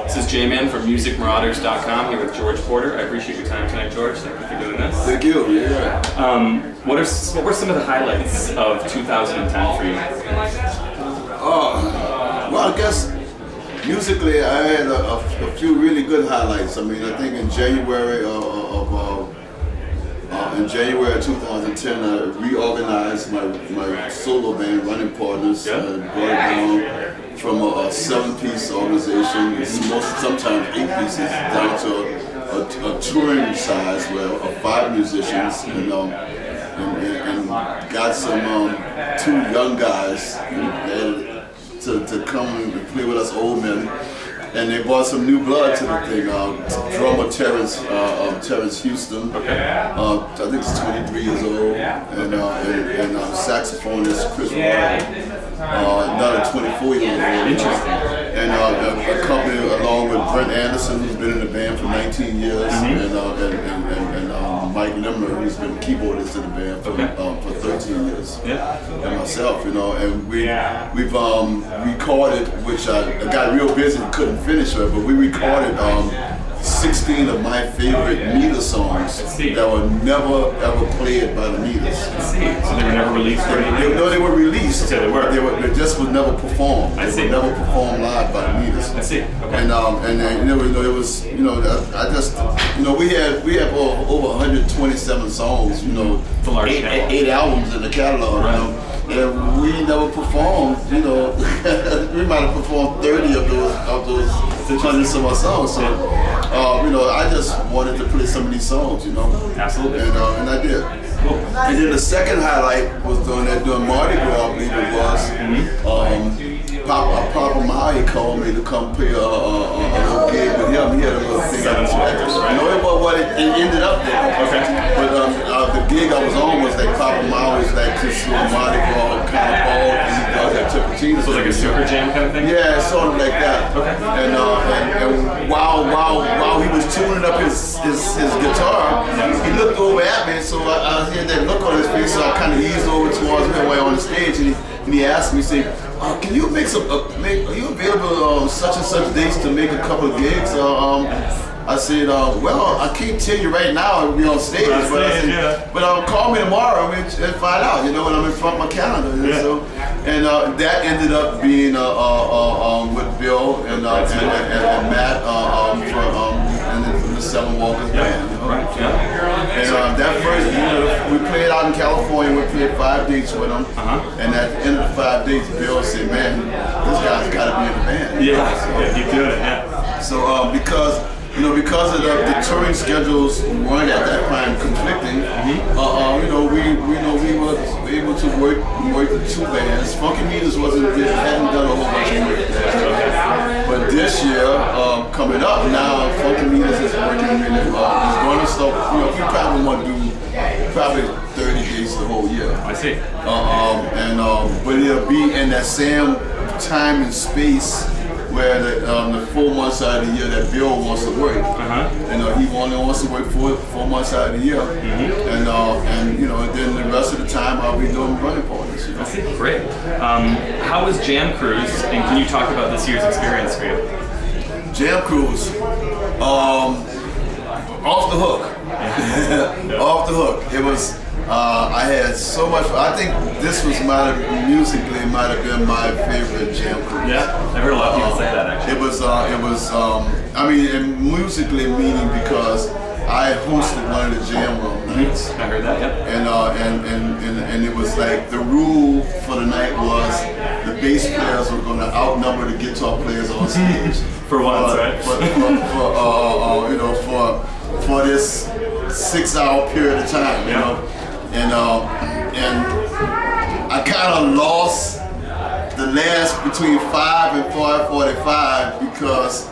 This is J-Man from MusicMarauders.com here with George Porter. I appreciate your time tonight, George. Thank you for doing this. Thank you. Yeah. What were some of the highlights of 2010 for you? Well, I guess musically, I had a few really good highlights. I mean, I think in January of 2010, I reorganized my solo band, Running Partners, brought it down from a 7-piece organization, sometimes 8 pieces, down to a touring size where of 5 musicians, and got some 2 young guys to come and play with us old men. And they brought some new blood to the thing. Drummer Terrence Houston, I think he's 23 years old, and saxophonist Chris Ward, another 24-year-old. Interesting. And accompanied along with Brent Anderson, who's been in the band for 19 years, and Mike Limmer, who's been keyboardist in the band for 13 years, and myself, and we've recorded, which I got real busy and couldn't finish it, but we recorded 16 of my favorite Meter songs that were never ever played by the Meters. So they were never released or anything? No, they were released. So they were. They just was never performed. They were never performed live by the Meters. I see. Okay. And it was I just we have over 127 songs. It's a large catalog. 8 albums in the catalog. Right. And we never performed. We might have performed 30 of those 100-some odd songs. So. I just wanted to play some of these songs, Absolutely. And I did. Cool. And then the second highlight was doing Mardi Gras, I believe it was. Papa Maui called me to come play a little gig with him. He had a little thing. 7 Walkers, right? No, it was what it ended up there. Okay. But the gig I was on was like Papa Maui's like this little Mardi Gras kind of ball. And he does that Tipitino. So like a super jam kind of thing? Yeah, sort of like that. Okay. And while he was tuning up his guitar, he looked over at me, so I had that look on his face, so I kind of eased over towards him while on the stage, and he asked me, say, can you are you available such and such dates to make a couple of gigs? I said, well, I can't tell you right now, I'll be on stage, but call me tomorrow and find out, when I'm in front of my calendar. And that ended up being with Bill and Matt from the 7 Walkers band. Right, yeah. And that first, we played out in California, we played 5 dates with them, and at the end of the 5 dates, Bill said, man, this guy's got to be in the band. Yeah, keep doing it, yeah. So because of the touring schedules weren't at that time conflicting, we were able to work the 2 bands. Funky Meters hadn't done a whole bunch of work there. But this year, coming up now, Funky Meters is working really well. It's going to start, we probably want to do 30 days the whole year. I see. But it'll be in that same time and space where the 4 months out of the year that Bill wants to work. He only wants to work 4 months out of the year. And then the rest of the time I'll be doing Running Partners. I see, great. How was Jam Cruise, and can you talk about this year's experience for you? Jam Cruise, off the hook. Off the hook. It was. I had so much fun. I think this musically might have been my favorite Jam Cruise. Yeah, I've heard a lot of people say that actually. And musically meaning because I hosted one of the Jam Room nights. I heard that, yep. And it was like the rule for the night was the bass players were going to outnumber the guitar players on stage. For once, right? For this 6-hour period of time, And I kind of lost the last between 5 and 5:45 because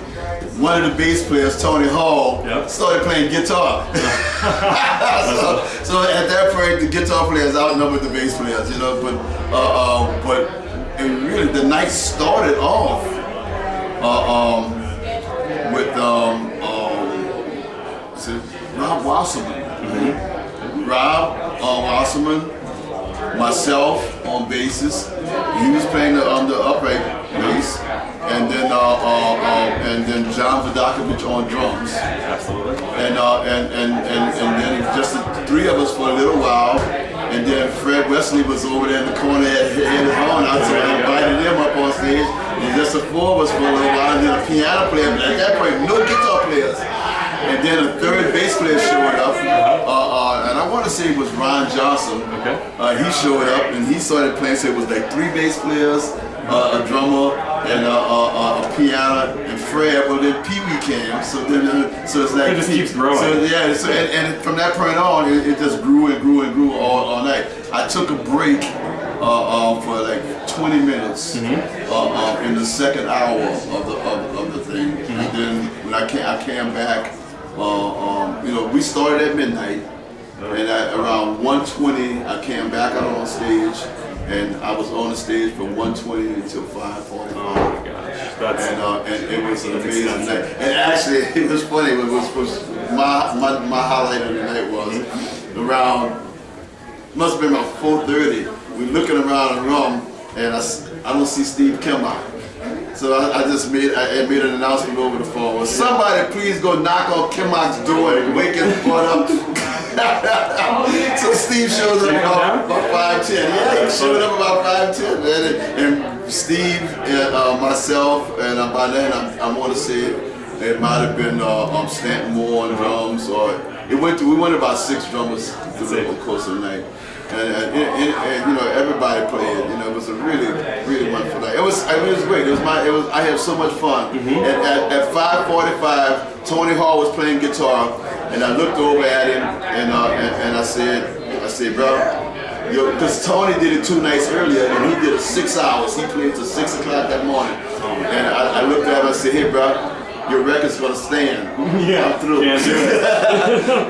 one of the bass players, Tony Hall, started playing guitar. so at that point, the guitar players outnumbered the bass players, But really, the night started off with Rob Wasserman. Rob Wasserman, myself on basses. He was playing the upright bass, and then John Vodakovich on drums. Absolutely. And then just the three of us for a little while. And then Fred Wesley was over there in the corner had his horn out, so I invited him up on stage. And just the four of us for a little while, and then a piano player, but at that point, no guitar players. And then a third bass player showed up, and I want to say it was Ron Johnson. Okay. He showed up and he started playing, so it was like three bass players, a drummer, and a piano, and Fred. Well, then Pee Wee came, so it's like it just keeps growing. So yeah, and from that point on, it just grew and grew and grew all night. I took a break for like 20 minutes in the second hour of the thing, and then when I came back, we started at midnight, and at around 1:20 I came back out on stage. And I was on the stage from 1:20 until 5:45. Oh my gosh, and it was an amazing night. And actually, it was funny. It was my highlight of the night was around. Must have been about 4:30. We're looking around the room, and I don't see Steve Kimmock. So I made an announcement over the phone. Well, somebody please go knock on Kimmock's door and wake his butt up. So Steve shows up about 5:10. Yeah, he showed up about 5:10, and Steve and myself, and by then I want to say it might have been Stanton Moore on drums, or we went about 6 drummers through the course of the night. And everybody played. It was a really wonderful night. It was great. I had so much fun. At 5:45, Tony Hall was playing guitar, and I looked over at him and I said, bro, because Tony did it 2 nights earlier, and he did it 6 hours. He played till 6 o'clock that morning, and I looked at him and I said, hey, bro, your record's gonna stand. Yeah, I'm through. Can't do it.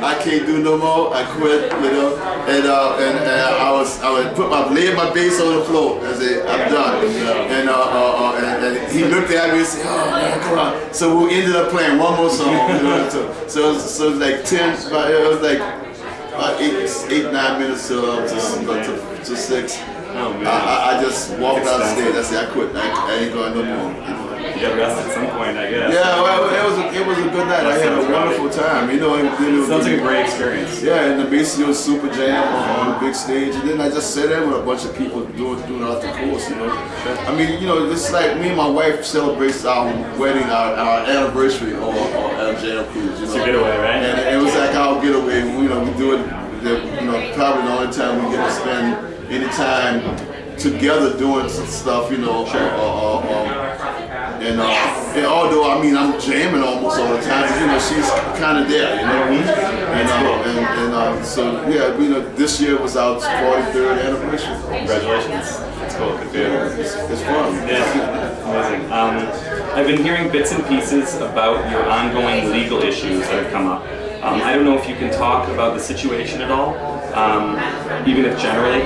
I can't do no more. I quit, and I would lay my bass on the floor. I said, I'm done. And he looked at me and said, oh man, come on. So we ended up playing one more song. So it was like 10. It was like 8-9 minutes to 6. Oh man. I just walked out the stage. I said, I quit. I ain't going no more. You got rest at some point, I guess. Yeah, well, it was a good night. I had a wonderful time. Sounds like a great experience. Yeah, and basically it was Super Jam on the big stage, and then I just sat in with a bunch of people doing out the course. I mean, it's like me and my wife celebrates our wedding, our anniversary on Jam Cruise. It's your getaway, right? And it was like our getaway. We do it. Probably the only time we get to spend any time together doing some stuff. And although I'm jamming almost all the time, she's kind of there, So this year was our 43rd anniversary. Congratulations! That's cool. Good for you. It's fun. Yeah, amazing. I've been hearing bits and pieces about your ongoing legal issues that have come up. I don't know if you can talk about the situation at all, even if generally.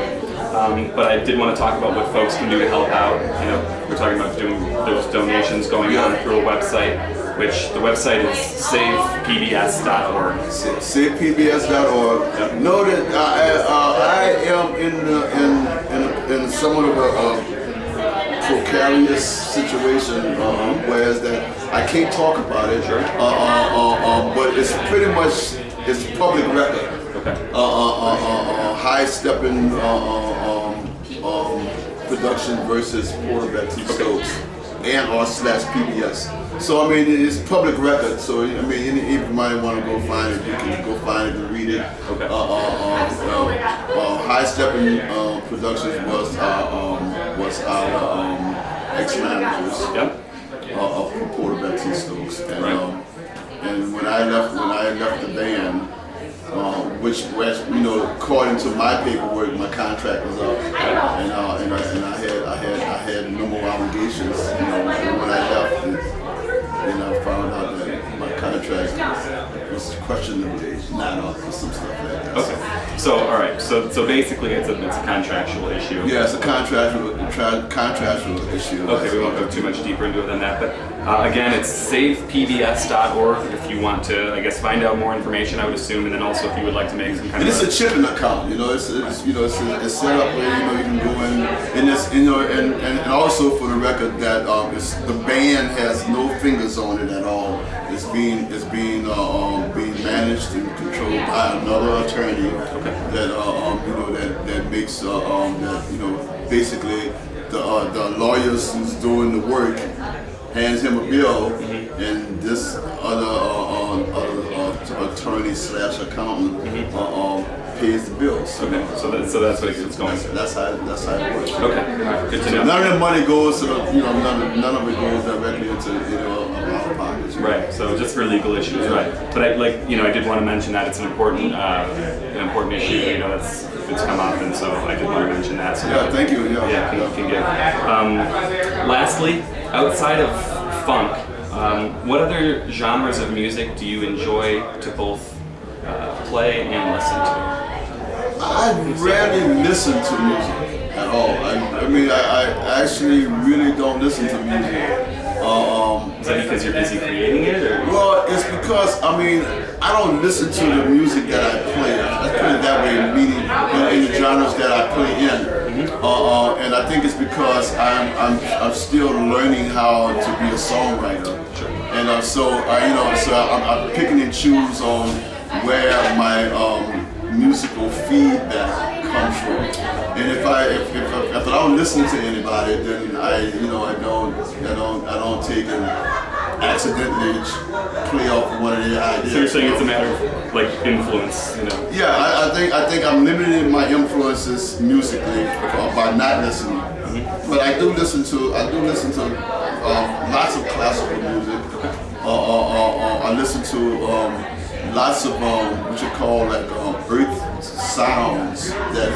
But I did want to talk about what folks can do to help out. We're talking about there's donations going on through a website, which the website is savepbs.org. Savepbs.org. Yep. Know that I am in somewhat of a precarious situation, whereas that I can't talk about it. Sure. But it's pretty much public record. Okay. High-stepping production versus Porter Betsy Stokes and/or /PBS. So I mean, it's public record. So I mean, anybody want to go find it, you can go find it and read it. Okay. High-stepping Productions was our ex-managers of Porter Betsy Stokes, and when I left the band. Which according to my paperwork, my contract was up, and I had no more obligations. When I left, and I found out that my contract was questionably not up or some stuff like that. Okay. So all right. So basically, it's a contractual issue. Yeah, it's a contractual issue. Okay, we won't go too much deeper into it than that, but again, it's savepbs.org if you want to, I guess, find out more information, I would assume, and then also if you would like to make some kind and of... it's a chipping account, it's set up where, you can go in, and it's, and also for the record that the band has no fingers on it at all. being managed and controlled by another attorney that that makes that basically the lawyers who's doing the work hands him a bill, and this other attorney slash accountant pays the bills. Okay, so that's what it's going to. That's how it works. Okay, all right, good to know. None of the money goes to none of it goes directly into our pockets. Right. So just for legal issues, right? But I did want to mention that it's an important issue. You know, it's come up, and so I did want to mention that. So Yeah, thank you. Yeah, can get. Lastly, outside of funk, what other genres of music do you enjoy to both play and listen to? I rarely listen to music at all. I actually really don't listen to music. Is that because you're busy creating it, or? Well, it's because I don't listen to the music that I play. Let's put it that way, meaning in the genres that I play in. And I think it's because I'm still learning how to be a songwriter. Sure. And so I'm picking and choose on where my musical feedback comes from. And if I don't listen to anybody, then I don't take and accidentally play off one of their ideas. So you're saying it's a matter of like influence, you know? Yeah, I think I'm limiting my influences musically by not listening. But I do listen to lots of classical music. I listen to lots of what you call like earth sounds that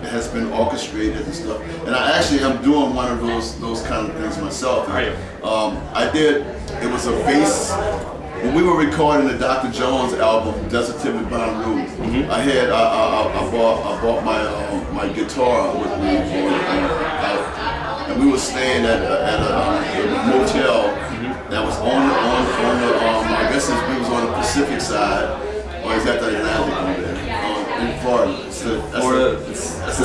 has been orchestrated and stuff. And I actually am doing one of those kind of things myself. Are you? It was a bass. When we were recording the Dr. Jones album, Desert Timid Bond Room, I bought my guitar with me, and we were staying at a motel that was on the I guess it was on the Pacific side, or is that the Atlantic over there? In Florida. It's the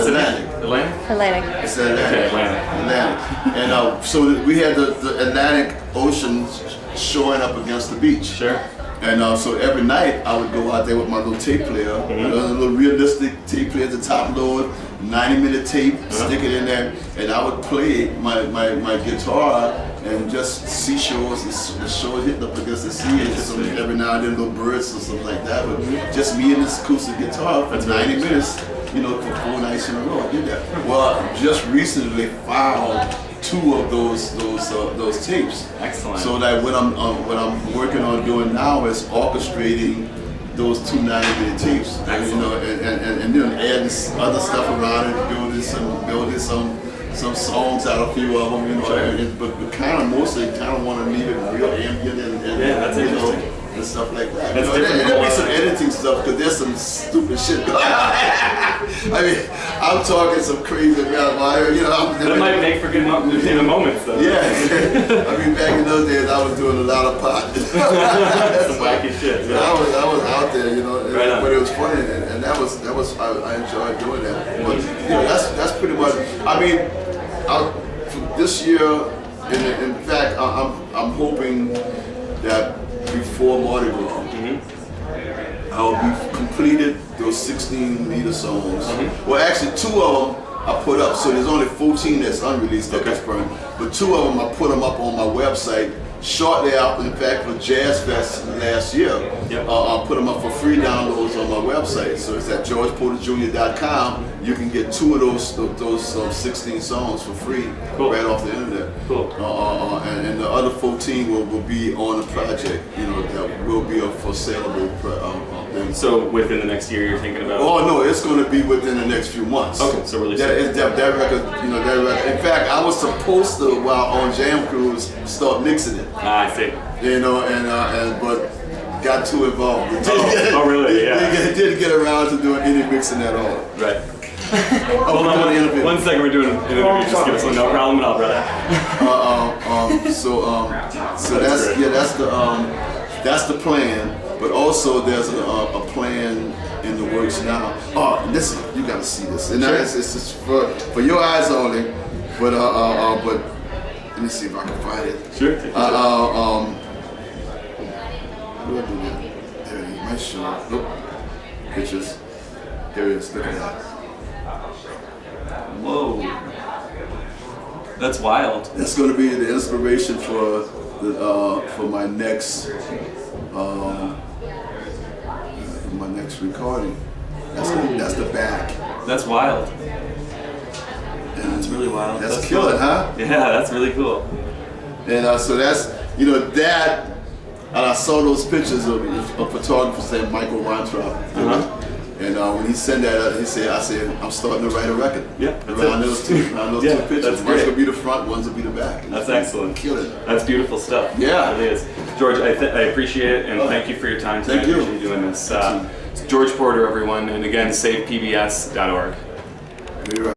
Atlantic. Atlantic. It's the Atlantic. Okay, Atlantic. And so we had the Atlantic Ocean showing up against the beach. Sure. And so every night I would go out there with my little tape player, a little realistic tape player at the top load, 90-minute tape, stick it in there, and I would play my guitar and just seashores, the shore hitting up against the sea, and so every now and then little birds or something like that, but just me and this acoustic guitar for 90 minutes, for 4 nights in a row. I did that. Well, just recently found 2 of those tapes. Excellent. So that what I'm working on doing now is orchestrating those 2 90-minute tapes, and then adding other stuff around it, building some songs out of a few of them, but kind of mostly want to leave it real ambient and that's interesting. And stuff like that. That's There'll be some editing stuff because there's some stupid shit going on. I'm talking some crazy about That might make for good moments, though. Yeah. Back in those days, I was doing a lot of pot. Some wacky shit. Yeah. I was out there, Right on. but it was funny, and that was I enjoyed doing that. But that's pretty much. This year, in fact, I'm hoping that before Mardi Gras, I'll be completed those 16-meter songs. Well, actually, 2 of them I put up, so there's only 14 that's unreleased at this point. But 2 of them I put them up on my website shortly after, in fact, for Jazz Fest last year. I put them up for free downloads on my website. So it's at georgeporterjr.com. You can get 2 of those 16 songs for free right off the internet. Cool. And the other 14 will be on the project. That will be a for saleable thing. So within the next year, you're thinking about? Oh no, it's going to be within the next few months. Okay, so release that record. That record. In fact, I was supposed to, while on Jam Cruise, start mixing it. I see. But got too involved. Oh, really? Yeah. Didn't get around to doing any mixing at all. Right. Hold on, one second. We're doing an interview. Just give us no problem at all, brother. So that's the plan. But also there's a plan in the works now. Oh, listen, you gotta see this. And it's just for your eyes only. But let me see if I can find it. Sure. He's showing. Look, pictures. Here he is. Look at that. Whoa. That's wild. That's going to be the inspiration for my next recording. That's the back. That's wild. And That's really wild. That's killer, cool. huh? Yeah, that's really cool. And so that's, you know, that, and I saw those pictures of a photographer saying Michael Weintraub. And when he sent that out, I said, I'm starting to write a record. Yeah, around those two Yeah, pictures. that's One's great. gonna be the front, one's gonna be the back. And That's excellent. Kill it. That's beautiful stuff. Yeah. It really is. George, I appreciate it, and thank you for your time tonight. Thank you. I appreciate you doing this. It's George Porter, everyone, and again, savepbs.org. You're right.